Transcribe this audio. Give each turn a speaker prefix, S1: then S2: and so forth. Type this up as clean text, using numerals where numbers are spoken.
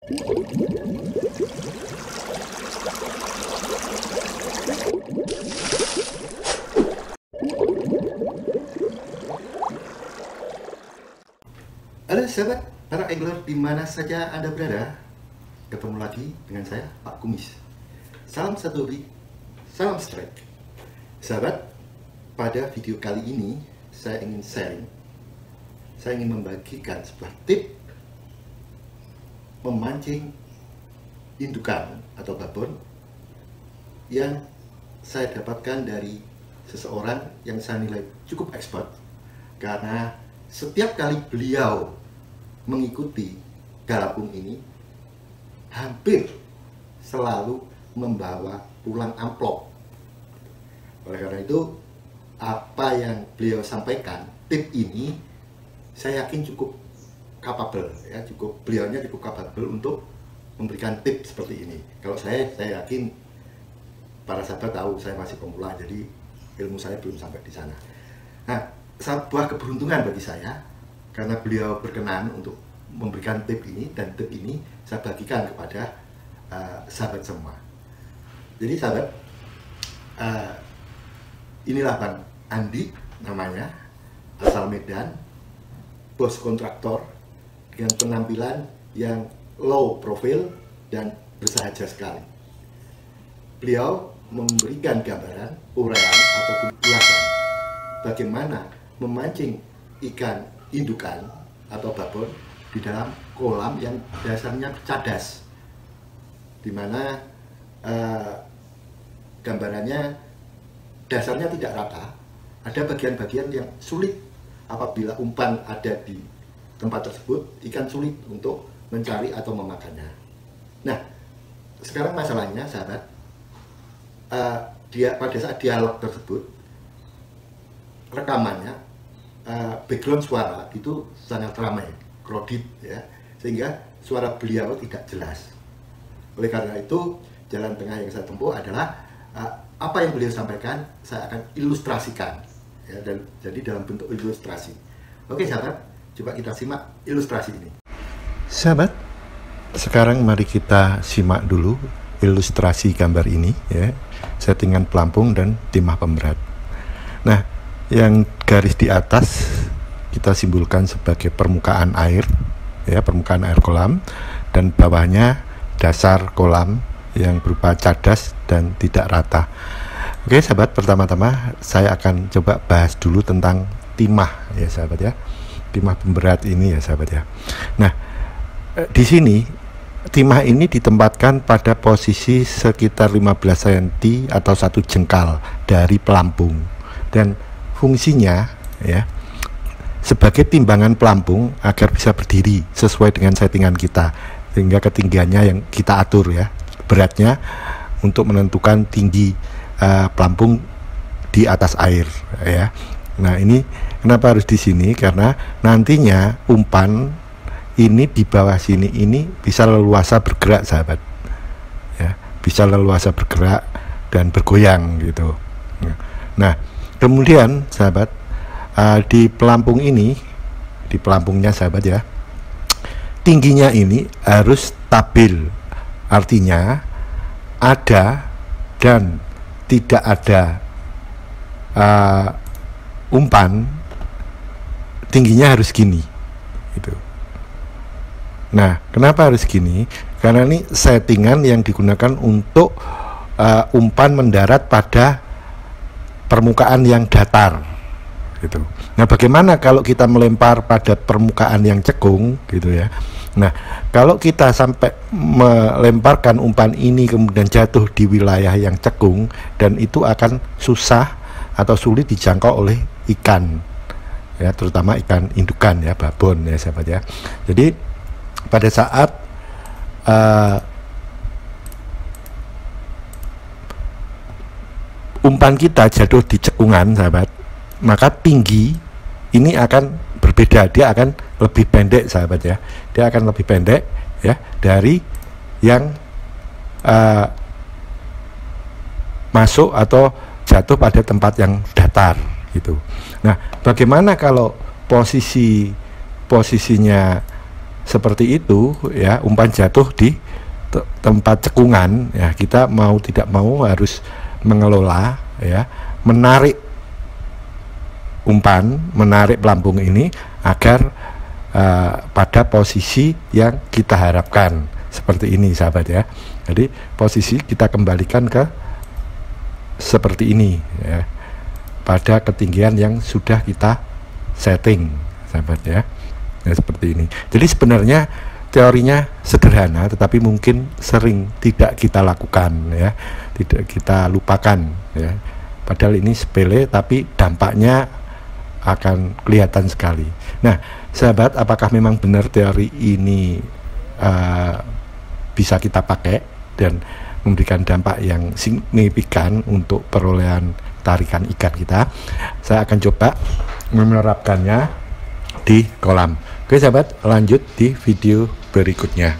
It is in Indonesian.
S1: Halo sahabat para angler di mana saja Anda berada, ketemu lagi dengan saya Pak Kumis. Salam satu hobi, salam strike. Sahabat, pada video kali ini saya ingin sharing, saya ingin membagikan sebuah tip memancing indukan atau babon yang saya dapatkan dari seseorang yang saya nilai cukup expert, karena setiap kali beliau mengikuti galapung ini hampir selalu membawa pulang amplop. Oleh karena itu, apa yang beliau sampaikan, tip ini saya yakin cukup capable, ya, beliaunya cukup capable untuk memberikan tip seperti ini. Kalau saya yakin para sahabat tahu saya masih pemula, jadi ilmu saya belum sampai di sana. Nah, sebuah keberuntungan bagi saya karena beliau berkenan untuk memberikan tip ini, dan tip ini saya bagikan kepada sahabat semua. Jadi sahabat, inilah Bang Andi namanya, asal Medan, bos kontraktor dengan penampilan yang low profile dan bersahaja sekali. Beliau memberikan gambaran, uraian ataupun ulasan bagaimana memancing ikan indukan atau babon di dalam kolam yang dasarnya cadas, di mana gambarannya dasarnya tidak rata, ada bagian-bagian yang sulit. Apabila umpan ada di tempat tersebut, ikan sulit untuk mencari atau memakannya. Nah, sekarang masalahnya sahabat, pada saat dialog tersebut, rekamannya, background suara itu sangat ramai, krodit, ya, sehingga suara beliau tidak jelas. Oleh karena itu, jalan tengah yang saya tempuh adalah apa yang beliau sampaikan saya akan ilustrasikan, ya, dan jadi dalam bentuk ilustrasi. Oke sahabat, coba kita simak ilustrasi ini. Sahabat, sekarang mari kita simak dulu ilustrasi gambar ini, ya, settingan pelampung dan timah pemberat. Nah, yang garis di atas kita simbolkan sebagai permukaan air, ya, permukaan air kolam, dan bawahnya dasar kolam yang berupa cadas dan tidak rata. Oke sahabat, pertama-tama saya akan coba bahas dulu tentang timah, ya sahabat, ya, timah pemberat ini, ya sahabat, ya. Nah, di sini timah ini ditempatkan pada posisi sekitar 15 cm atau 1 jengkal dari pelampung, dan fungsinya, ya, sebagai timbangan pelampung agar bisa berdiri sesuai dengan settingan kita, sehingga ketinggiannya yang kita atur, ya, beratnya untuk menentukan tinggi pelampung di atas air, ya. Nah, ini kenapa harus di sini, karena nantinya umpan ini di bawah sini ini bisa leluasa bergerak sahabat, ya, bisa leluasa bergerak dan bergoyang gitu. Nah, kemudian sahabat, di pelampung ini, di pelampungnya sahabat, ya, tingginya ini harus stabil, artinya ada dan tidak ada umpan, tingginya harus gini gitu. Nah, kenapa harus gini? Karena ini settingan yang digunakan untuk umpan mendarat pada permukaan yang datar gitu. Nah, bagaimana kalau kita melempar pada permukaan yang cekung gitu, ya. Nah, kalau kita sampai melemparkan umpan ini kemudian jatuh di wilayah yang cekung, dan itu akan susah atau sulit dijangkau oleh ikan, ya, terutama ikan indukan, ya, babon, ya sahabat, ya. Jadi pada saat umpan kita jatuh di cekungan sahabat, maka tinggi ini akan berbeda, dia akan lebih pendek sahabat, ya, dia akan lebih pendek, ya, dari yang masuk atau jatuh pada tempat yang datar gitu. Nah, bagaimana kalau posisinya
S2: seperti itu ya, umpan jatuh di tempat cekungan ya, kita mau tidak mau harus mengelola ya, menarik umpan, menarik pelampung ini agar pada posisi yang kita harapkan, seperti ini sahabat ya. Jadi posisi kita kembalikan ke seperti ini ya, pada ketinggian yang sudah kita setting sahabat ya. Nah, seperti ini. Jadi sebenarnya teorinya sederhana, tetapi mungkin sering tidak kita lakukan ya, tidak kita lupakan ya. Padahal ini sepele, tapi dampaknya akan kelihatan sekali. Nah, sahabat, apakah memang benar teori ini bisa kita pakai dan memberikan dampak yang signifikan untuk perolehan tarikan ikan kita? Saya akan coba menerapkannya di kolam. Oke sahabat, lanjut di video berikutnya.